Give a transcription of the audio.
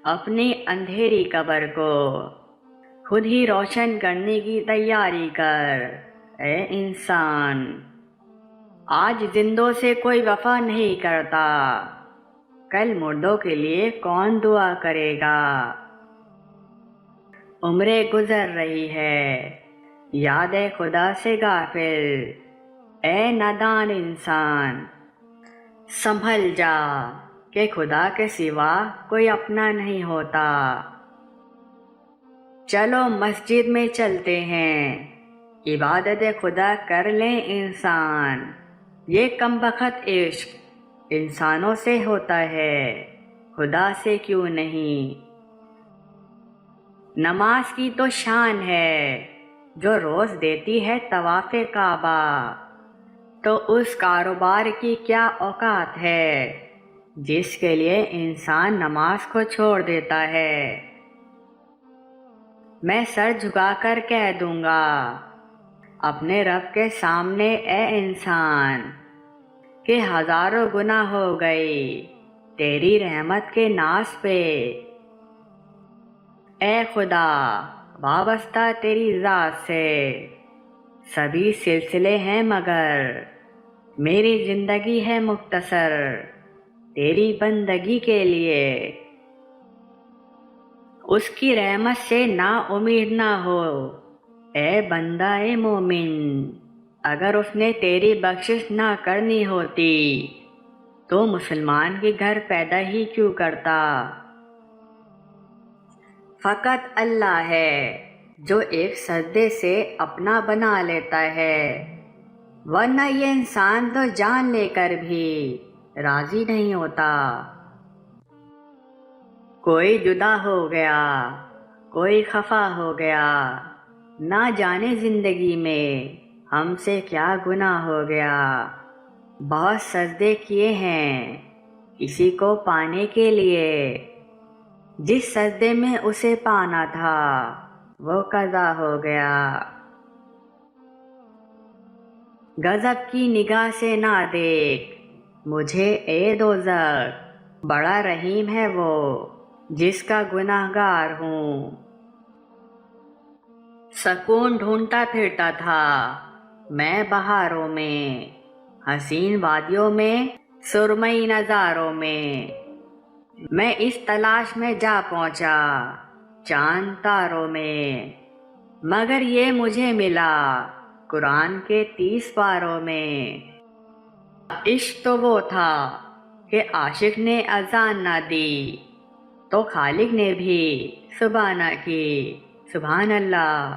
اپنی اندھیری قبر کو خود ہی روشن کرنے کی تیاری کر اے انسان۔ آج زندوں سے کوئی وفا نہیں کرتا، کل مردوں کے لیے کون دعا کرے گا؟ عمریں گزر رہی ہے یاد خدا سے غافل، اے نادان انسان سنبھل جا کہ خدا کے سوا کوئی اپنا نہیں ہوتا۔ چلو مسجد میں چلتے ہیں، عبادت خدا کر لیں انسان۔ یہ کم بخت عشق انسانوں سے ہوتا ہے، خدا سے کیوں نہیں؟ نماز کی تو شان ہے جو روز دیتی ہے طواف کعبہ، تو اس کاروبار کی کیا اوقات ہے جس کے لیے انسان نماز کو چھوڑ دیتا ہے۔ میں سر جھکا کر کہہ دوں گا اپنے رب کے سامنے اے انسان کہ ہزاروں گناہ ہو گئی تیری رحمت کے ناز پہ۔ اے خدا وابستہ تیری ذات سے سبھی سلسلے ہیں، مگر میری زندگی ہے مختصر تیری بندگی کے لیے۔ اس کی رحمت سے نا امید نہ ہو اے بندہ مومن، اگر اس نے تیری بخشش نہ کرنی ہوتی تو مسلمان کے گھر پیدا ہی کیوں کرتا۔ فقط اللہ ہے جو ایک سجدے سے اپنا بنا لیتا ہے، ورنہ یہ انسان تو جان لے کر بھی راضی نہیں ہوتا۔ کوئی جدا ہو گیا، کوئی خفا ہو گیا، نہ جانے زندگی میں ہم سے کیا گناہ ہو گیا۔ بہت سجدے کیے ہیں کسی کو پانے کے لیے، جس سجدے میں اسے پانا تھا وہ قضا ہو گیا۔ غضب کی نگاہ سے نہ دیکھ مجھے اے دوزخ، بڑا رحیم ہے وہ جس کا گناہ گار ہوں۔ سکون ڈھونڈتا پھرتا تھا میں بہاروں میں، حسین وادیوں میں، سرمئی نظاروں میں، میں اس تلاش میں جا پہنچا چاند تاروں میں، مگر یہ مجھے ملا قرآن کے 30 پاروں میں۔ عشق تو وہ تھا کہ عاشق نے اذان نہ دی تو خالق نے بھی صبح نہ کی، سبحان اللہ۔